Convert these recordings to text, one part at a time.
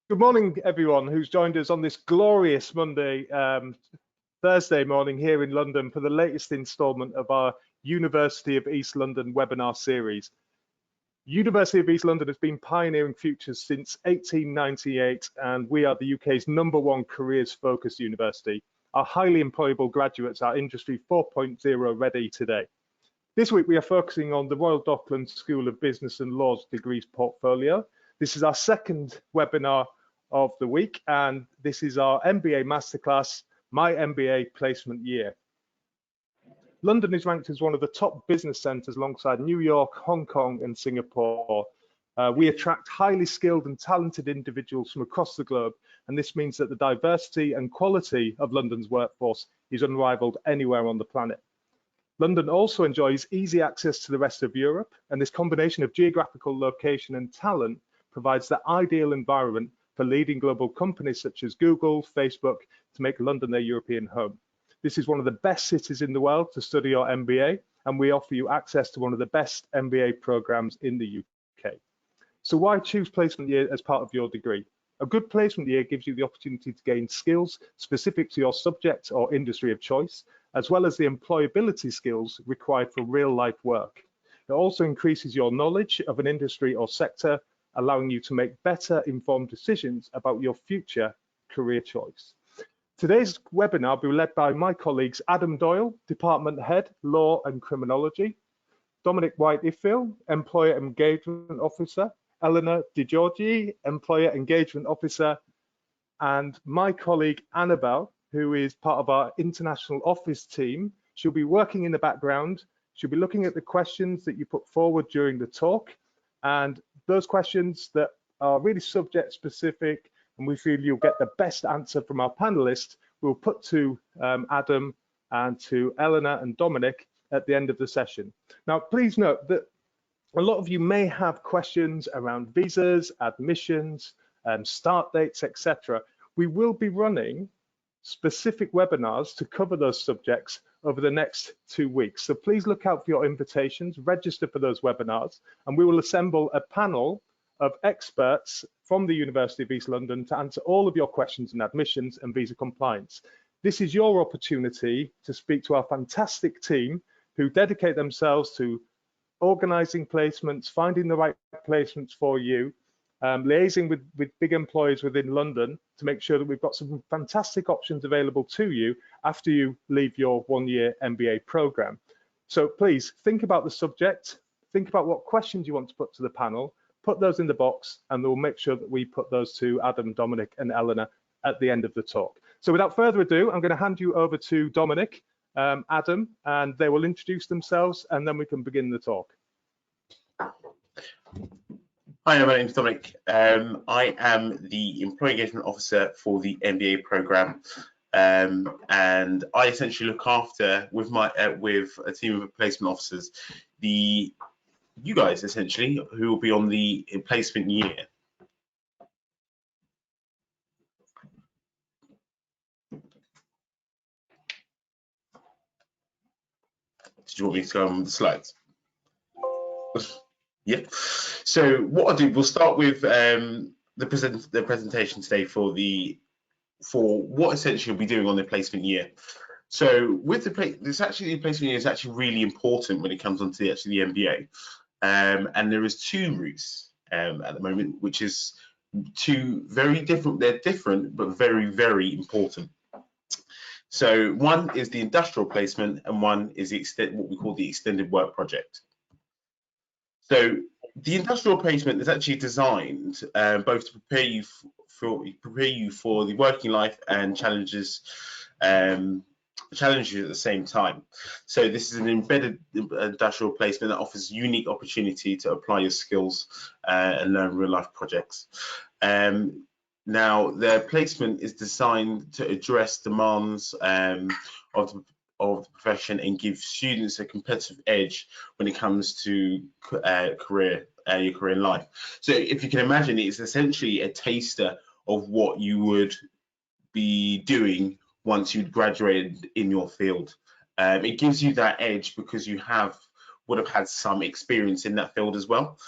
Good morning, everyone who's joined us on this glorious Thursday morning here in London for the latest instalment of our University of East London webinar series. University of East London has been pioneering futures since 1898, and we are the UK's #1 careers-focused university. Our highly employable graduates are Industry 4.0 ready today. This week, we are focusing on the Royal Docklands School of Business and Law's degrees portfolio. This is our second webinar of the week, and this is our MBA Masterclass, My MBA Placement Year. London is ranked as one of the top business centres alongside New York, Hong Kong and Singapore. We attract highly skilled and talented individuals from across the globe, and this means that the diversity and quality of London's workforce is unrivaled anywhere on the planet. London also enjoys easy access to the rest of Europe, and this combination of geographical location and talent provides the ideal environment for leading global companies such as Google, Facebook, to make London their European home. This is one of the best cities in the world to study your MBA, and we offer you access to one of the best MBA programs in the UK. So why choose placement year as part of your degree? A good placement year gives you the opportunity to gain skills specific to your subject or industry of choice, as well as the employability skills required for real-life work. It also increases your knowledge of an industry or sector, allowing you to make better informed decisions about your future career choice. Today's webinar will be led by my colleagues Adam Doyle, Department Head, Law and Criminology, Dominic White-Iffill, Employer Engagement Officer, Eleanor DiGiorgi, Employer Engagement Officer, and my colleague Annabelle, who is part of our international office team. She'll be working in the background. She'll be looking at the questions that you put forward during the talk, and those questions that are really subject specific and we feel you'll get the best answer from our panelists, we'll put to Adam and to Eleanor and Dominic at the end of the session. Now, please note that a lot of you may have questions around visas, admissions, start dates, etc. We will be running specific webinars to cover those subjects over the next 2 weeks. So please look out for your invitations, register for those webinars, and we will assemble a panel of experts from the University of East London to answer all of your questions on admissions and visa compliance. This is your opportunity to speak to our fantastic team who dedicate themselves to organising placements, finding the right placements for you, liaising with big employers within London to make sure that we've got some fantastic options available to you after you leave your 1-year MBA program. So please think about the subject, think about what questions you want to put to the panel, put those in the box, and we'll make sure that we put those to Adam, Dominic and Eleanor at the end of the talk. So without further ado, I'm going to hand you over to Dominic, Adam, and they will introduce themselves and then we can begin the talk. Hi, my name is Dominic. I am the Employee Engagement Officer for the MBA program, and I essentially look after, with a team of placement officers, you guys essentially who will be on the placement year. Did you want me to go on the slides? Yeah. So what I'll do, we'll start with the presentation today for what essentially we'll be doing on the placement year. So with the placement year is actually really important when it comes onto the MBA, and there is 2 routes at the moment, which is 2 very different. They're different but very, very important. So one is the industrial placement, and one is what we call the extended work project. So the industrial placement is actually designed both to prepare you for the working life and challenges at the same time. So this is an embedded industrial placement that offers unique opportunity to apply your skills and learn real life projects. Now, their placement is designed to address demands of the profession and give students a competitive edge when it comes to your career in life. So if you can imagine, it's essentially a taster of what you would be doing once you'd graduated in your field. It gives you that edge because you have would have had some experience in that field as well.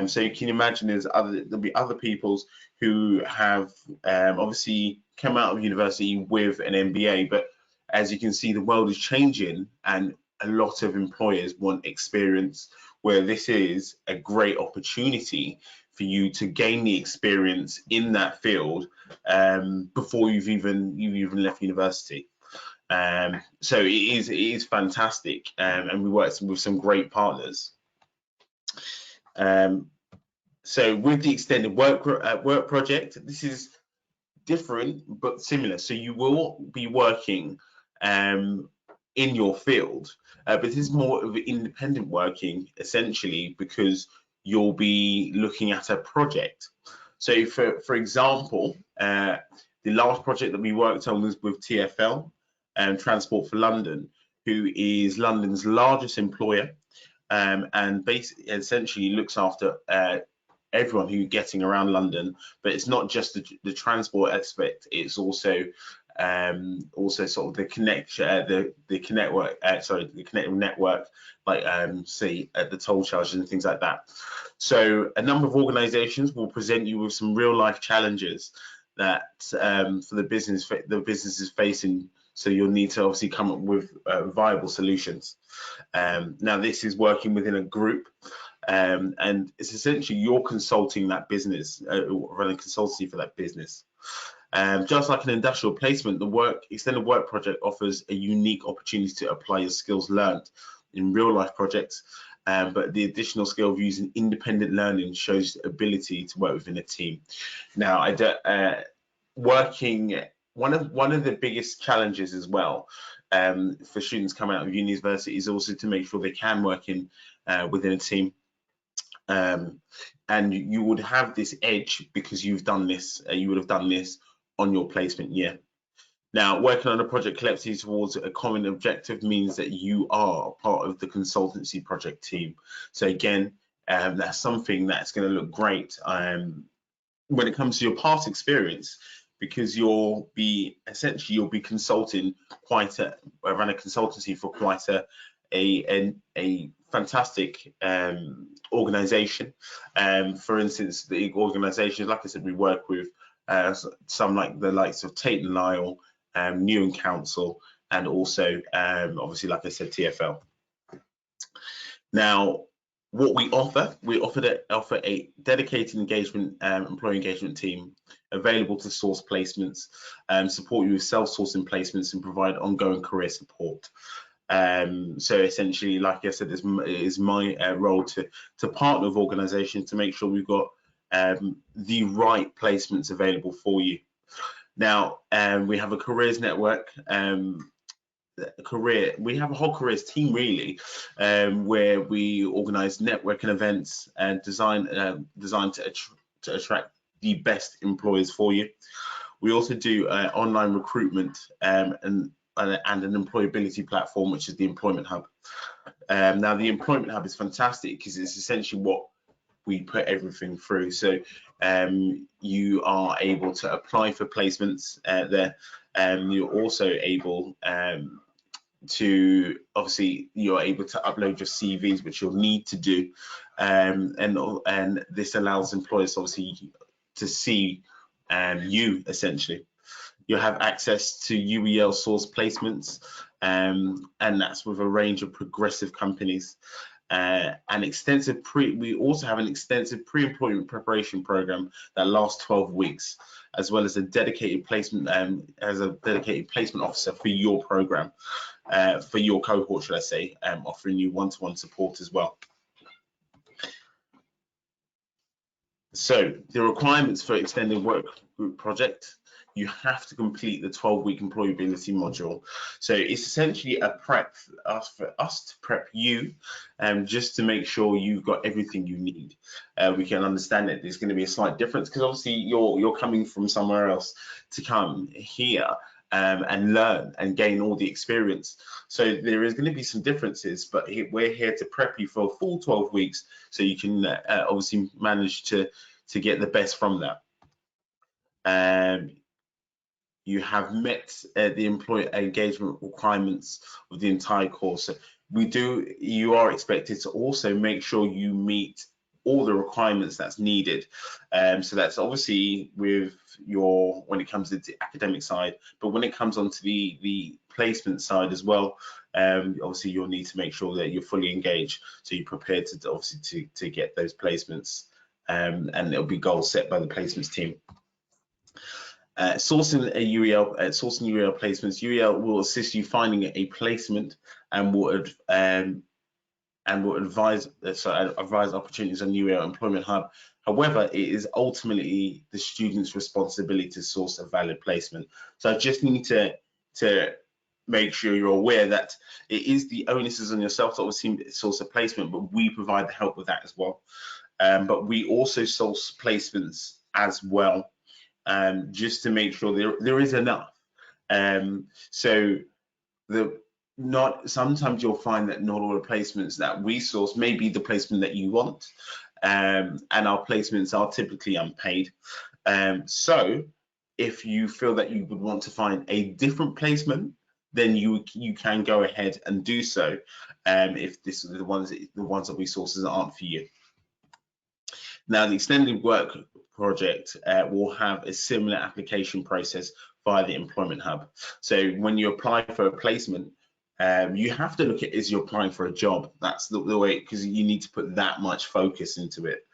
So you can imagine there'll be other people who have obviously come out of university with an MBA, but as you can see, the world is changing and a lot of employers want experience, where this is a great opportunity for you to gain the experience in that field before you've even left university. So it is fantastic, and we work with some great partners. So with the extended work project, this is different but similar. So you will be working in your field, but this is more of independent working, essentially, because you'll be looking at a project. So for example, the last project that we worked on was with TfL, Transport for London, who is London's largest employer, and basically essentially looks after everyone who's getting around London. But it's not just the transport aspect, it's also sort of the connected network, like say at the toll charges and things like that. So a number of organizations will present you with some real life challenges that for the business is facing. So you'll need to obviously come up with viable solutions. Now this is working within a group, and it's essentially you're consulting that business, running consultancy for that business. Just like an industrial placement, the extended work project offers a unique opportunity to apply your skills learned in real life projects, but the additional skill of using independent learning shows the ability to work within a team. Now, one of the biggest challenges as well for students coming out of university is also to make sure they can work within a team. And you would have this edge because you've done this. You would have done this on your placement year. Now, working on a project collectively towards a common objective means that you are part of the consultancy project team. So again, that's something that's going to look great when it comes to your past experience, because you'll be consulting around a consultancy for quite a fantastic organization. For instance, the organizations, like I said, we work with some like the likes of Tate & Lyle, New & Council, and also obviously, like I said, TfL. Now, what we offer a dedicated employee engagement team available to source placements, support you with self-sourcing placements, and provide ongoing career support. So essentially, like I said, it is my role to partner with organizations to make sure we've got the right placements available for you. Now, we have a careers network. We have a whole careers team, really, where we organize networking events and designed to attract the best employers for you. We also do online recruitment and an employability platform, which is the Employment Hub. Now, the Employment Hub is fantastic because it's essentially what we put everything through. So you are able to apply for placements there. You're also able you're able to upload your CVs, which you'll need to do, and this allows employers obviously to see you essentially. You'll have access to UEL source placements, and that's with a range of progressive companies. We also have an extensive pre-employment preparation program that lasts 12 weeks, as well as a dedicated placement officer for your program, for your cohort, should I say, offering you one-to-one support as well. So the requirements for extended work group project: you have to complete the 12-week employability module. So it's essentially a prep for us to prep you, just to make sure you've got everything you need. We can understand that there's going to be a slight difference because obviously you're coming from somewhere else to come here and learn and gain all the experience. So there is going to be some differences, but we're here to prep you for a full 12 weeks so you can obviously manage to get the best from that. you have met the employer engagement requirements of the entire course. So you are expected to also make sure you meet all the requirements that's needed. So that's obviously with when it comes to the academic side, but when it comes onto the placement side as well, obviously you'll need to make sure that you're fully engaged, so you're prepared to obviously to get those placements, and it'll be goals set by the placements team. Sourcing UEL placements. UEL will assist you finding a placement and will advise opportunities on UEL Employment Hub. However, it is ultimately the student's responsibility to source a valid placement. So I just need to make sure you're aware that it is the onus is on yourself to obviously source a placement, but we provide the help with that as well. But we also source placements as well, just to make sure there is enough. Sometimes you'll find that not all the placements that we source may be the placement that you want, and our placements are typically unpaid. So if you feel that you would want to find a different placement, then you can go ahead and do so, if this is the ones that we source aren't for you. Now, the extended work project will have a similar application process via the Employment Hub. So when you apply for a placement, you have to look at is you're applying for a job. That's the way, because you need to put that much focus into it.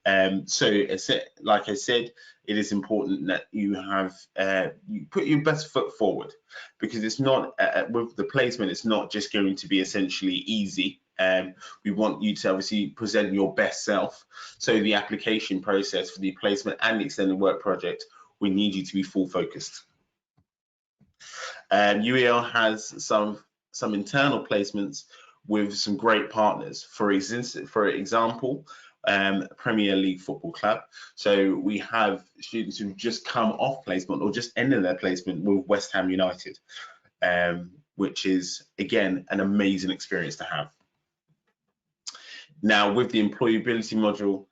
Like I said, it is important that you put your best foot forward, because it's not with the placement, it's not just going to be essentially easy. We want you to obviously present your best self. So the application process for the placement and the extended work project, we need you to be full focused. UEL has some internal placements with some great partners. For example, Premier League Football Club. So we have students who've just come off placement or just ended their placement with West Ham United, which is, again, an amazing experience to have. Now, with the employability module,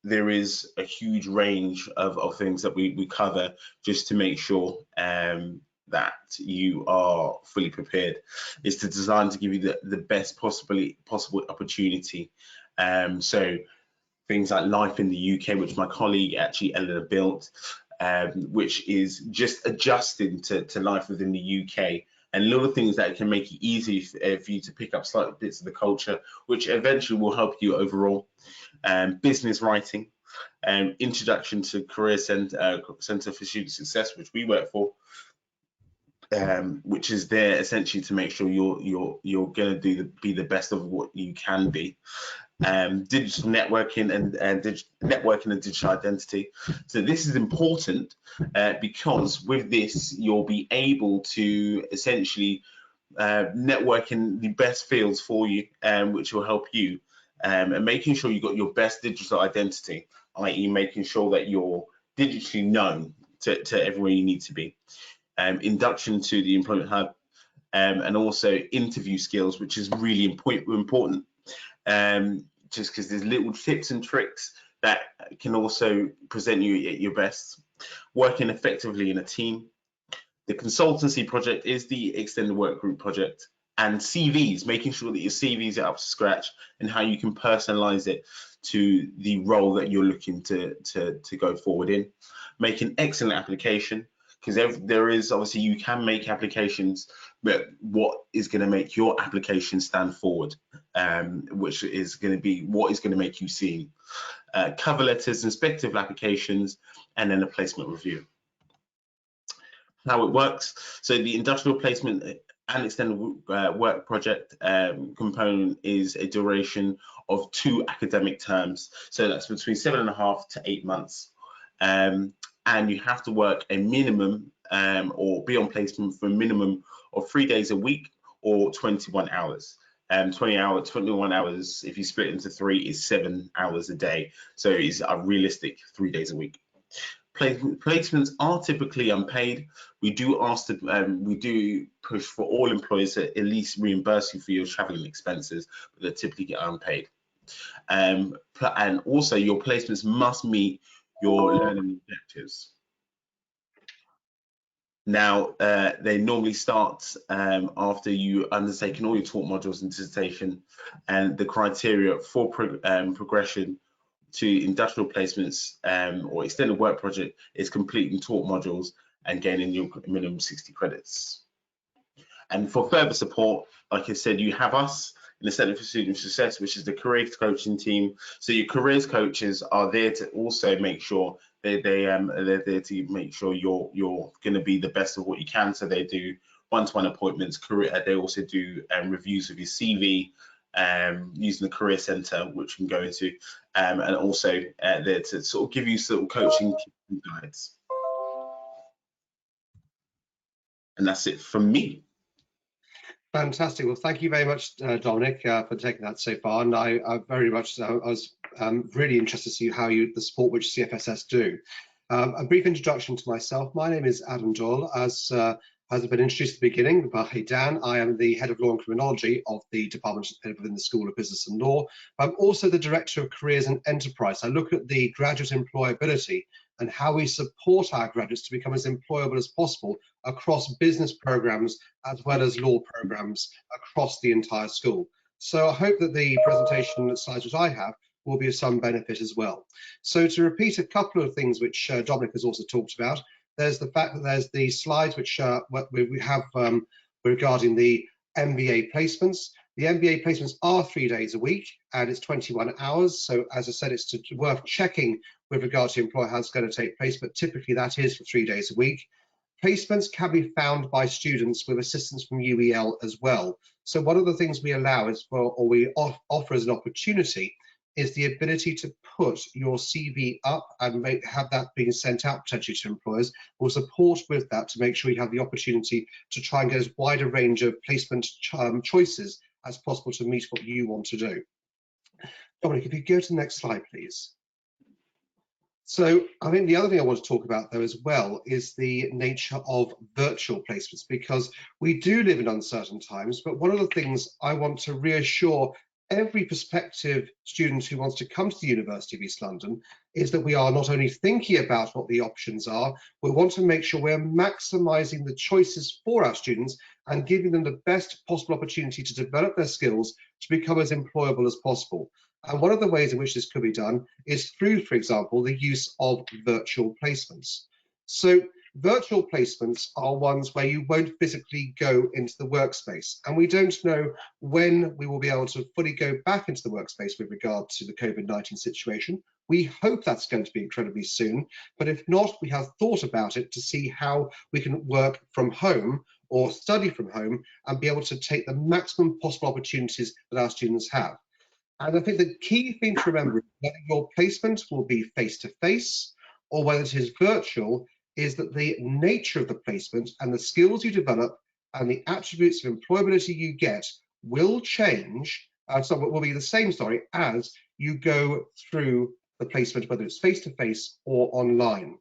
there is a huge range of things that we cover just to make sure that you are fully prepared. It's designed to give you the best possible opportunity. So things like life in the UK, which my colleague actually Eleanor built, which is just adjusting to life within the UK, and little things that can make it easy for you to pick up slight bits of the culture, which eventually will help you overall. Business writing, introduction to Career Centre for Student Success, which we work for, which is there essentially to make sure you're going to be the best of what you can be. Digital networking and digital identity. So this is important because with this you'll be able to essentially network in the best fields for you, which will help you, and making sure you've got your best digital identity, i.e. making sure that you're digitally known to everywhere you need to be. Induction to the Employment Hub, and also interview skills, which is really important. Just because there's little tips and tricks that can also present you at your best. Working effectively in a team. The consultancy project is the extended work group project, and CVs, making sure that your CVs are up to scratch and how you can personalize it to the role that you're looking to go forward in. Make an excellent application, because there is obviously you can make applications, but what is going to make your application stand forward, which is going to be what is going to make you seen. Cover letters, inspective applications, and then a placement review. How it works. So the industrial placement and extended work project component is a duration of 2 academic terms. So that's between 7.5 to 8 months. And you have to work a minimum or be on placement for a minimum of 3 days a week or 21 hours. 21 hours, if you split into 3, is 7 hours a day. So it's a realistic 3 days a week. Placements are typically unpaid. We do push for all employers to at least reimburse you for your traveling expenses, but they typically get unpaid. And also your placements must meet your learning objectives. Now, they normally start after you undertaken all your taught modules and dissertation, and the criteria for progression to industrial placements or extended work project is completing taught modules and gaining your minimum 60 credits. And for further support, like I said, you have us in the Centre for Student Success, which is the careers coaching team. So your careers coaches are there to also make sure they're there to make sure you're going to be the best of what you can. So they do one-to-one appointments. They also do reviews of your CV using the career centre, which you can go into, and also there to sort of give you sort of coaching guides. And that's it from me. Fantastic. Well, thank you very much, Dominic, for taking that so far. And I very much, I was really interested to see how the support which CFSS do. A brief introduction to myself. My name is Adam Doyle. As has been introduced at the beginning by Dan, I am the Head of Law and Criminology of the Department within the School of Business and Law. I'm also the Director of Careers and Enterprise. I look at the graduate employability and how we support our graduates to become as employable as possible across business programs as well as law programs across the entire school. So I hope that the presentation slides which I have will be of some benefit as well. So to repeat a couple of things which Dominic has also talked about, there's the fact that there's the slides which we have regarding the MBA placements. The MBA placements are 3 days a week and it's 21 hours. So as I said, it's worth checking with regard to employer how it's going to take place, but typically that is for 3 days a week. Placements can be found by students with assistance from UEL as well. So one of the things we allow is we offer as an opportunity is the ability to put your CV up and have that being sent out potentially to employers. We'll support with that to make sure you have the opportunity to try and get as wide a range of placement choices as possible to meet what you want to do. Dominic, if you go to the next slide, please. So I think the other thing I want to talk about though as well is the nature of virtual placements, because we do live in uncertain times, but one of the things I want to reassure every prospective student who wants to come to the University of East London is that we are not only thinking about what the options are, we want to make sure we're maximising the choices for our students and giving them the best possible opportunity to develop their skills to become as employable as possible. And one of the ways in which this could be done is through, for example, the use of virtual placements. So virtual placements are ones where you won't physically go into the workspace, and we don't know when we will be able to fully go back into the workspace with regard to the COVID-19 situation. We hope that's going to be incredibly soon, but if not, we have thought about it to see how we can work from home or study from home and be able to take the maximum possible opportunities that our students have. And I think the key thing to remember is whether your placement will be face-to-face or whether it is virtual, is that the nature of the placement and the skills you develop and the attributes of employability you get will change, will be the same, as you go through the placement, whether it's face-to-face or online.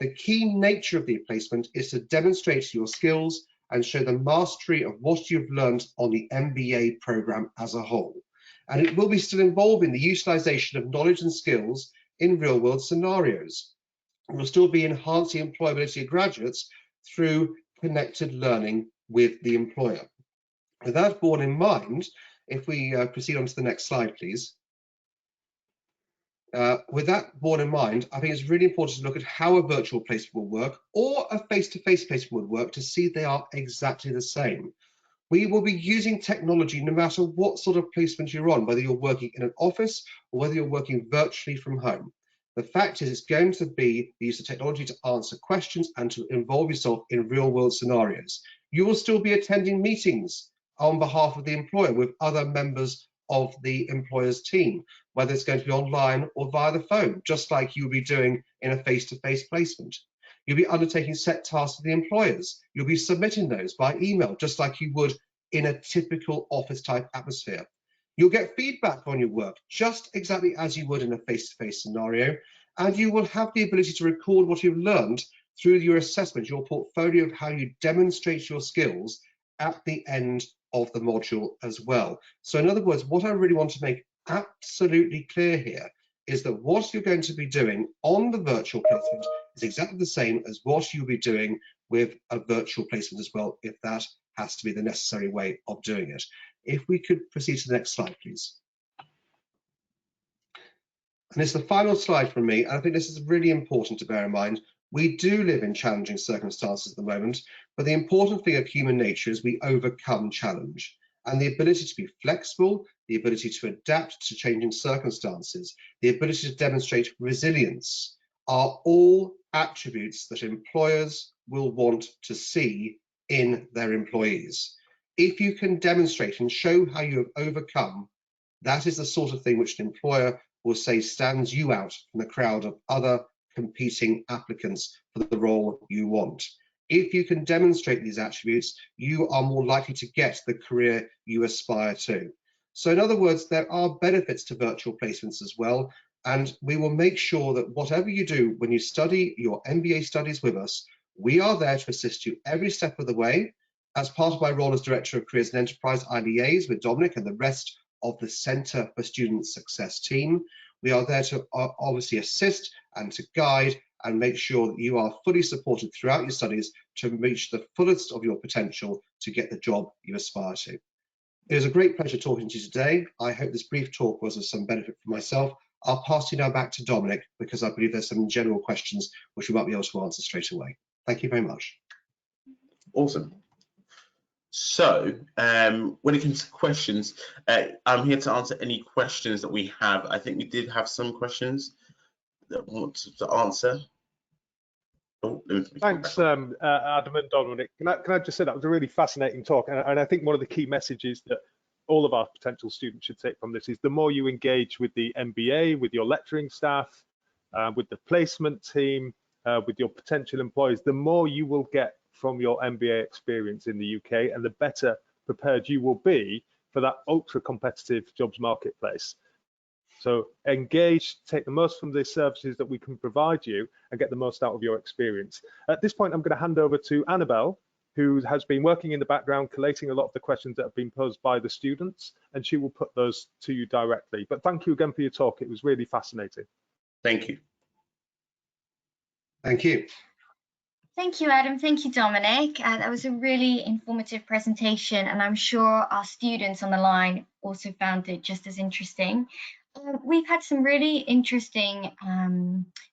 The key nature of the placement is to demonstrate your skills and show the mastery of what you've learned on the MBA program as a whole. And it will be still involving the utilisation of knowledge and skills in real-world scenarios. We'll still be enhancing employability of graduates through connected learning with the employer. With that borne in mind, if we proceed on to the next slide, please. With that borne in mind, I think it's really important to look at how a virtual placement will work or a face-to-face placement would work to see they are exactly the same. We will be using technology no matter what sort of placement you're on, whether you're working in an office or whether you're working virtually from home. The fact is it's going to be the use of technology to answer questions and to involve yourself in real world scenarios. You will still be attending meetings on behalf of the employer with other members of the employer's team, whether it's going to be online or via the phone, just like you'll be doing in a face-to-face placement. You'll be undertaking set tasks for the employers. You'll be submitting those by email, just like you would in a typical office type atmosphere. You'll get feedback on your work, just exactly as you would in a face-to-face scenario, and you will have the ability to record what you've learned through your assessment, your portfolio of how you demonstrate your skills at the end of the module as well. So in other words, what I really want to make absolutely clear here is that what you're going to be doing on the virtual placement is exactly the same as what you'll be doing with a virtual placement as well, if that has to be the necessary way of doing it. If we could proceed to the next slide, please. And it's the final slide from me, and I think this is really important to bear in mind. We do live in challenging circumstances at the moment, but the important thing of human nature is we overcome challenge. And the ability to be flexible, the ability to adapt to changing circumstances, the ability to demonstrate resilience are all attributes that employers will want to see in their employees. If you can demonstrate and show how you have overcome, that is the sort of thing which an employer will say stands you out from the crowd of other competing applicants for the role you want. If you can demonstrate these attributes, you are more likely to get the career you aspire to. So in other words, there are benefits to virtual placements as well, and we will make sure that whatever you do when you study your MBA studies with us, we are there to assist you every step of the way. As part of my role as Director of Careers and Enterprise, I liaise with Dominic and the rest of the Centre for Student Success team. We are there to obviously assist and to guide and make sure that you are fully supported throughout your studies to reach the fullest of your potential to get the job you aspire to. It was a great pleasure talking to you today. I hope this brief talk was of some benefit for myself. I'll pass you now back to Dominic because I believe there's some general questions which we might be able to answer straight away. Thank you very much. Awesome. So when it comes to questions, I'm here to answer any questions that we have. I think we did have some questions that I want to answer. Oh, Thanks, Adam and Dominic. Can I just say that was a really fascinating talk, and I think one of the key messages that all of our potential students should take from this is the more you engage with the MBA, with your lecturing staff, with the placement team, with your potential employers, the more you will get from your MBA experience in the UK, and the better prepared you will be for that ultra competitive jobs marketplace. So engage, take the most from the services that we can provide you and get the most out of your experience. At this point, I'm going to hand over to Annabelle, who has been working in the background, collating a lot of the questions that have been posed by the students, and she will put those to you directly. But thank you again for your talk. It was really fascinating. Thank you. Thank you. Thank you, Adam. Thank you, Dominic. That was a really informative presentation, and I'm sure our students on the line also found it just as interesting. We've had some really interesting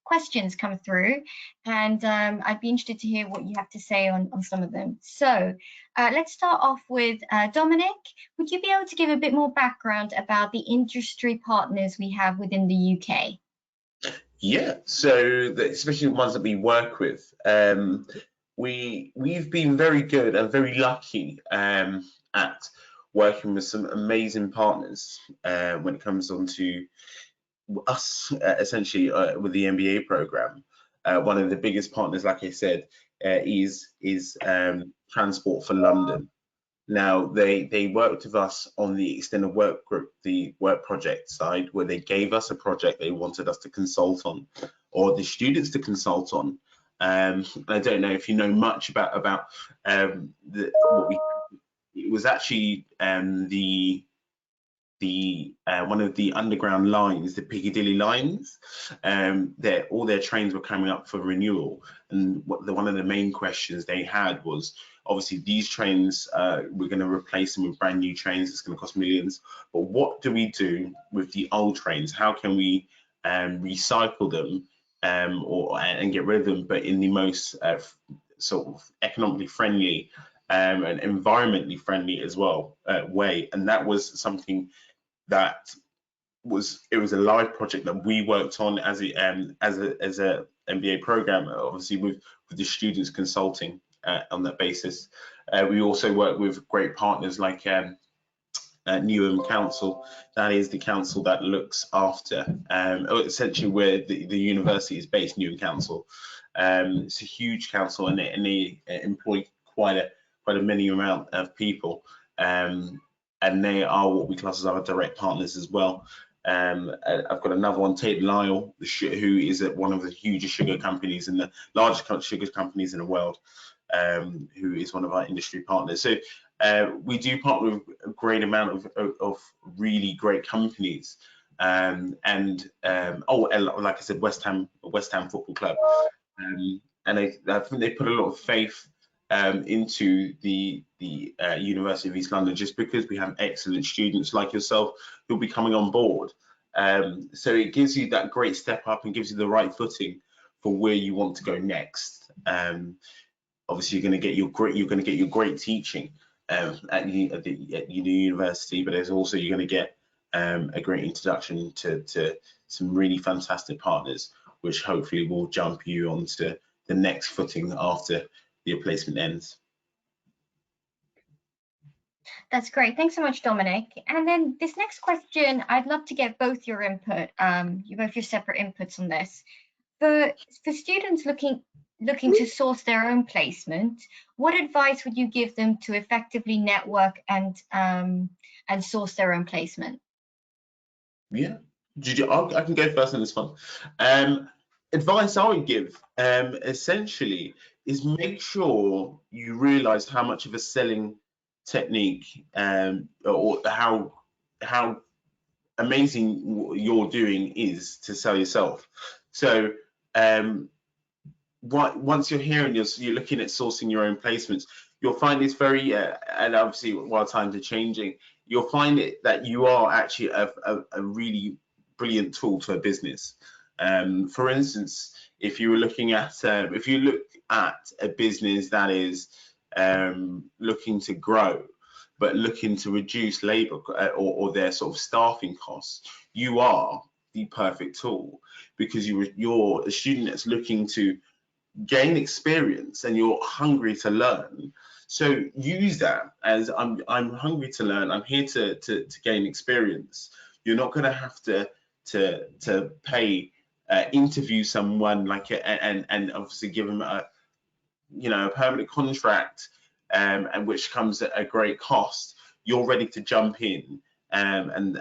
questions come through, and I'd be interested to hear what you have to say on some of them. So let's start off with Dominic. Would you be able to give a bit more background about the industry partners we have within the UK? Yeah, so especially the ones that we work with, we've been very good and very lucky at working with some amazing partners when it comes on to us, essentially with the MBA program. One of the biggest partners, like I said, is Transport for London. Now, they worked with us on the extended work group, the work project side, where they gave us a project they wanted us to consult on, or the students to consult on. I don't know if you know much about it was actually one of the underground lines, the Piccadilly lines. All their trains were coming up for renewal, and one of the main questions they had was, obviously these trains, we're going to replace them with brand new trains. It's going to cost millions, but what do we do with the old trains? How can we recycle them and get rid of them, but in the most sort of economically friendly and environmentally friendly as well way? And that was something that it was a live project that we worked on as a MBA program, obviously with the students consulting on that basis. We also work with great partners like Newham Council. That is the council that looks after essentially where the university is based, Newham Council. It's a huge council, and they employ quite a many amount of people, and they are what we class as our direct partners as well. I've got another one, Tate Lyle, who is at one of the hugest sugar companies and the largest sugar companies in the world, who is one of our industry partners. So we do partner with a great amount of really great companies. and like I said, West Ham Football Club, and I think they put a lot of faith into the University of East London, just because we have excellent students like yourself who'll be coming on board. So it gives you that great step up and gives you the right footing for where you want to go next. Obviously, you're going to get your great teaching at the university, but there's also you're going to get a great introduction to some really fantastic partners, which hopefully will jump you onto the next footing after your placement ends. That's great. Thanks so much, Dominic. And then this next question, I'd love to get both your input, both your separate inputs on this. For students looking to source their own placement, what advice would you give them to effectively network and source their own placement? Yeah, I can go first on this one. Advice I would give essentially is make sure you realize how much of a selling technique or how amazing what you're doing is to sell yourself. So once you're here and you're looking at sourcing your own placements, you'll find it's very and obviously while times are changing, you'll find it that you are actually a really brilliant tool to a business. For instance, if you were looking at if you look at a business that is looking to grow but looking to reduce labor or their sort of staffing costs, you are the perfect tool, because you're a student that's looking to gain experience and you're hungry to learn. So use that as I'm hungry to learn. I'm here to gain experience. You're not going to have to pay interview someone like it and obviously give them a permanent contract, and which comes at a great cost. You're ready to jump in, and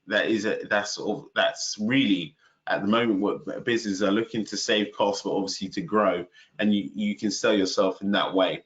that's really at the moment what businesses are looking to save costs, but obviously to grow, and you can sell yourself in that way.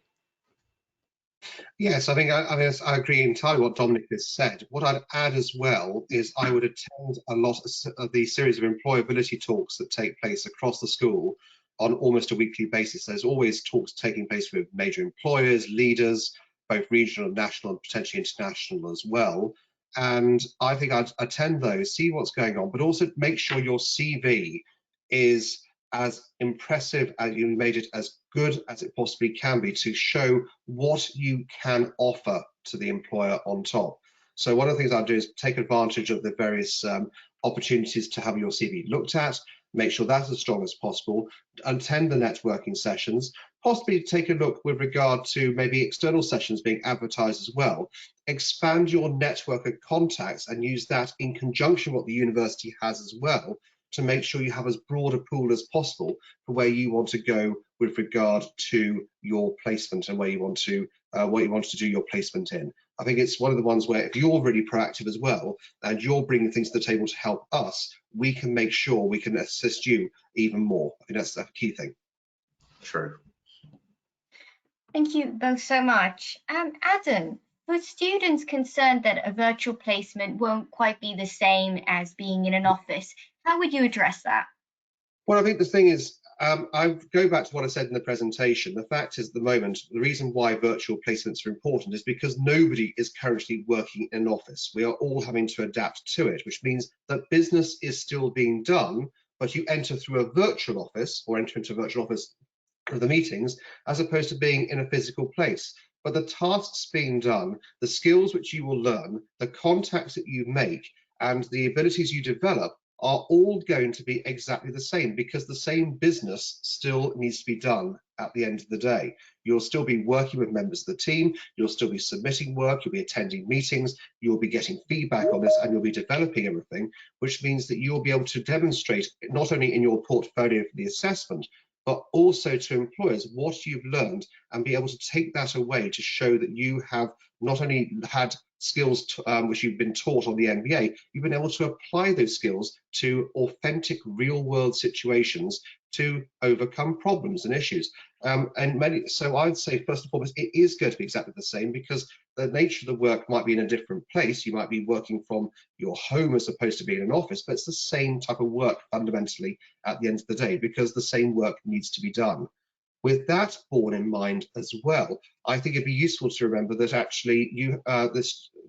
Yes, I I agree entirely with what Dominic has said. What I'd add as well is I would attend a lot of the series of employability talks that take place across the school on almost a weekly basis. There's always talks taking place with major employers, leaders, both regional, national, and potentially international as well. And I think I'd attend those, see what's going on, but also make sure your CV is as impressive as you made it, as good as it possibly can be, to show what you can offer to the employer on top. So one of the things I'll do is take advantage of the various opportunities to have your CV looked at, make sure that's as strong as possible, attend the networking sessions, possibly take a look with regard to maybe external sessions being advertised as well. Expand your network of contacts and use that in conjunction with what the university has as well, to make sure you have as broad a pool as possible for where you want to go with regard to your placement and where you want to what you want to do your placement in. I think it's one of the ones where if you're really proactive as well and you're bringing things to the table to help us, we can make sure we can assist you even more. I think that's the key thing. True. Thank you both so much. Adam, for students concerned that a virtual placement won't quite be the same as being in an office, how would you address that? Well, I think the thing is, I go back to what I said in the presentation. The fact is, at the moment, the reason why virtual placements are important is because nobody is currently working in an office. We are all having to adapt to it, which means that business is still being done, but you enter through a virtual office or enter into a virtual office for the meetings, as opposed to being in a physical place. But the tasks being done, the skills which you will learn, the contacts that you make, and the abilities you develop are all going to be exactly the same, because the same business still needs to be done at the end of the day. You'll still be working with members of the team, you'll still be submitting work, you'll be attending meetings, you'll be getting feedback on this, and you'll be developing everything, which means that you'll be able to demonstrate not only in your portfolio for the assessment, but also to employers what you've learned, and be able to take that away to show that you have not only had skills which you've been taught on the MBA, you've been able to apply those skills to authentic real world situations to overcome problems and issues. So I'd say first and foremost, it is going to be exactly the same, because the nature of the work might be in a different place. You might be working from your home as opposed to being in an office, but it's the same type of work fundamentally at the end of the day, because the same work needs to be done. With that borne in mind as well, I think it'd be useful to remember that actually the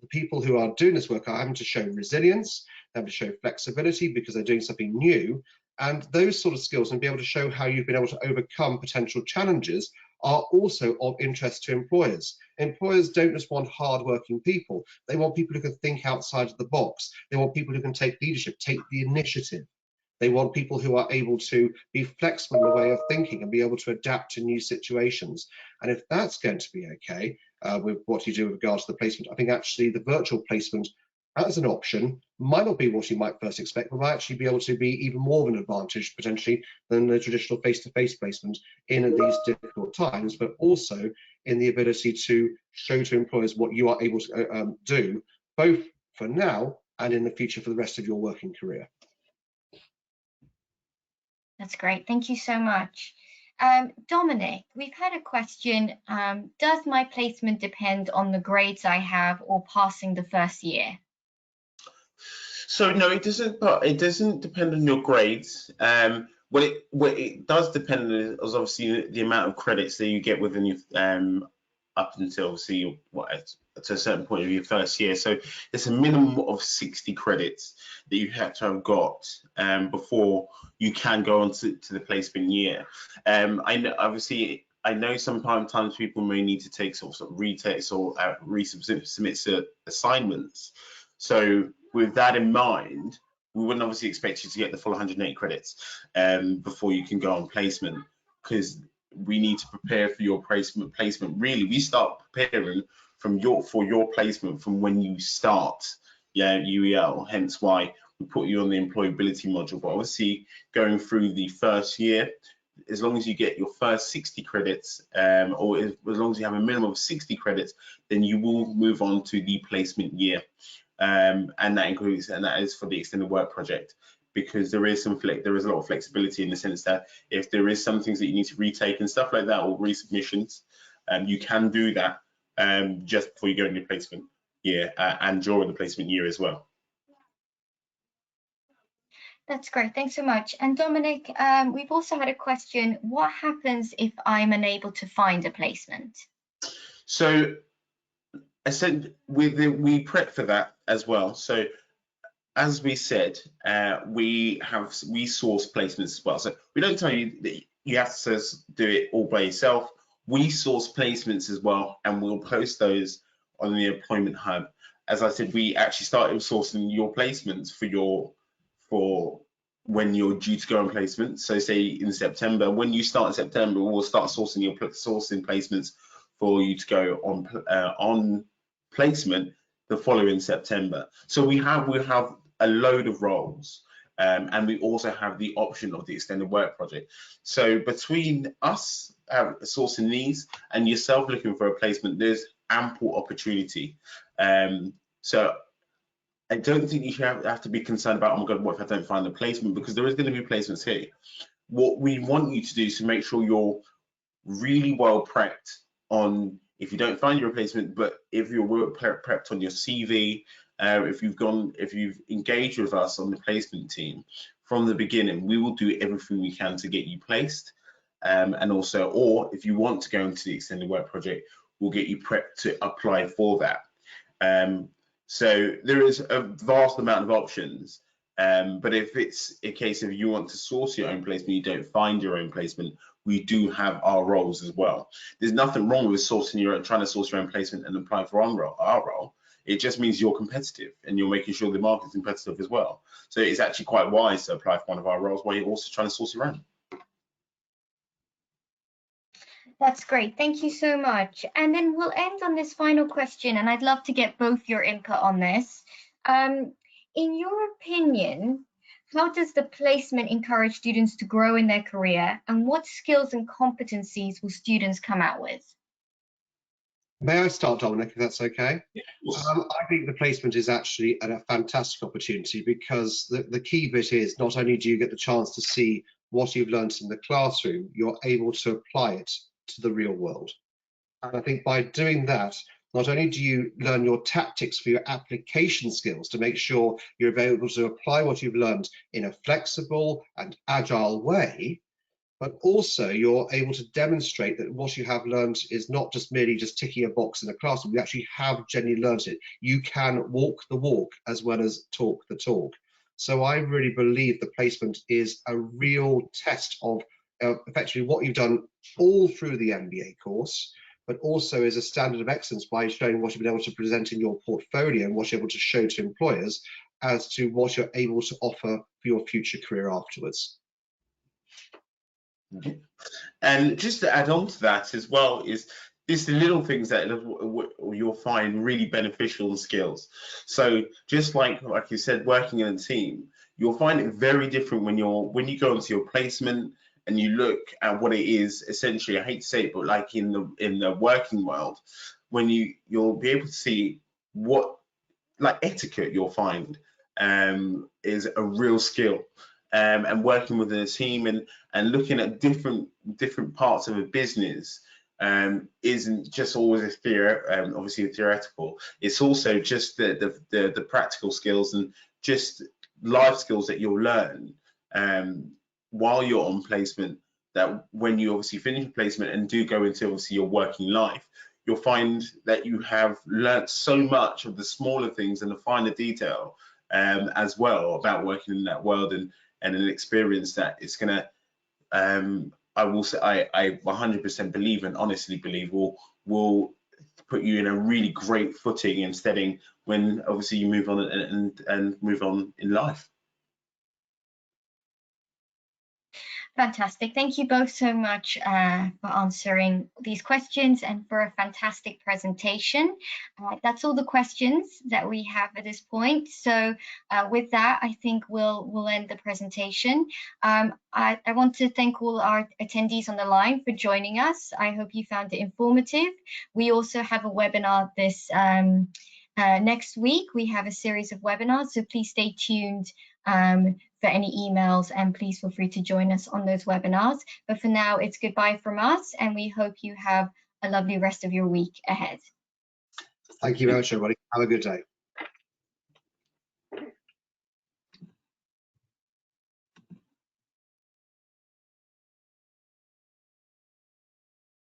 people who are doing this work are having to show resilience, they have to show flexibility because they're doing something new, and those sort of skills, and be able to show how you've been able to overcome potential challenges, are also of interest to employers. Employers don't just want hardworking people, they want people who can think outside of the box, they want people who can take leadership, take the initiative. They want people who are able to be flexible in the way of thinking and be able to adapt to new situations. And if that's going to be okay with what you do with regards to the placement, I think actually the virtual placement as an option might not be what you might first expect, but might actually be able to be even more of an advantage potentially than the traditional face-to-face placement in these difficult times, but also in the ability to show to employers what you are able to do, both for now and in the future for the rest of your working career. That's great. Thank you so much. Dominic, we've had a question. Does my placement depend on the grades I have or passing the first year? So no, it doesn't. But it doesn't depend on your grades. What it does depend on is obviously the amount of credits that you get within your up until obviously to a certain point of your first year. So there's a minimum of 60 credits that you have to have got before you can go on to the placement year. I know obviously. I know sometimes people may need to take sort of retakes or resubmit assignments. So with that in mind, we wouldn't obviously expect you to get the full 108 credits before you can go on placement, because we need to prepare for your placement. Really, we start preparing for your placement from when you start UEL, hence why we put you on the employability module. But obviously going through the first year, as long as you get your first 60 credits, or as long as you have a minimum of 60 credits, then you will move on to the placement year. And that is for the extended work project, because there is a lot of flexibility in the sense that if there is some things that you need to retake and stuff like that, or resubmissions, you can do that just before you go into your placement year and during the placement year as well. That's great. Thanks so much. And Dominic, we've also had a question. What happens if I'm unable to find a placement? So we prep for that as well. So as we said, we source placements as well. So we don't tell you that you have to do it all by yourself. We source placements as well, and we'll post those on the Employment Hub. As I said, we actually started sourcing your placements for when you're due to go on placement. So say in September, when you start in September, we'll start sourcing placements for you to go on placement the following September. So we have a load of roles, and we also have the option of the extended work project. So between us sourcing these and yourself looking for a placement, there's ample opportunity. So I don't think you have to be concerned about, oh my God, what if I don't find a placement? Because there is going to be placements here. What we want you to do is to make sure you're really well prepped on, if you don't find your replacement, but if you're prepped on your CV, if you've engaged with us on the placement team from the beginning, we will do everything we can to get you placed. And also, or if you want to go into the extended work project, we'll get you prepped to apply for that. So there is a vast amount of options. But if it's a case of you want to source your own placement, you don't find your own placement, we do have our roles as well. There's nothing wrong with trying to source your own placement and apply for our role. It just means you're competitive and you're making sure the market's competitive as well. So it's actually quite wise to apply for one of our roles while you're also trying to source your own. That's great. Thank you so much. And then we'll end on this final question, and I'd love to get both your input on this. In your opinion, how does the placement encourage students to grow in their career, and what skills and competencies will students come out with? May I start, Dominic, if that's okay? Yeah. I think the placement is actually a fantastic opportunity, because the key bit is not only do you get the chance to see what you've learned in the classroom, you're able to apply it to the real world. And I think by doing that, not only do you learn your tactics for your application skills to make sure you're able to apply what you've learned in a flexible and agile way, but also you're able to demonstrate that what you have learned is not just merely just ticking a box in a classroom. You actually have genuinely learned it. You can walk the walk as well as talk the talk. So I really believe the placement is a real test of effectively what you've done all through the MBA course, but also is a standard of excellence by showing what you've been able to present in your portfolio and what you're able to show to employers as to what you're able to offer for your future career afterwards. And just to add on to that as well is the little things that you'll find really beneficial in skills. So just like you said, working in a team, you'll find it very different when you go into your placement and you look at what it is. Essentially, I hate to say it, but like in the working world, when you'll be able to see what, like, etiquette you'll find is a real skill. And working within a team and looking at different parts of a business isn't just always obviously theoretical. It's also just the practical skills and just life skills that you'll learn while you're on placement, that when you obviously finish placement and do go into obviously your working life, you'll find that you have learnt so much of the smaller things and the finer detail as well about working in that world, and an experience that it's gonna I will say I 100% believe and honestly believe will put you in a really great footing and steading when obviously you move on and move on in life. Fantastic. Thank you both so much for answering these questions and for a fantastic presentation. That's all the questions that we have at this point. So with that, I think we'll end the presentation. I want to thank all our attendees on the line for joining us. I hope you found it informative. We also have a webinar this next week. We have a series of webinars, so please stay tuned for any emails, and please feel free to join us on those webinars. But for now, it's goodbye from us, and we hope you have a lovely rest of your week ahead. Thank you very much, everybody. Have a good day.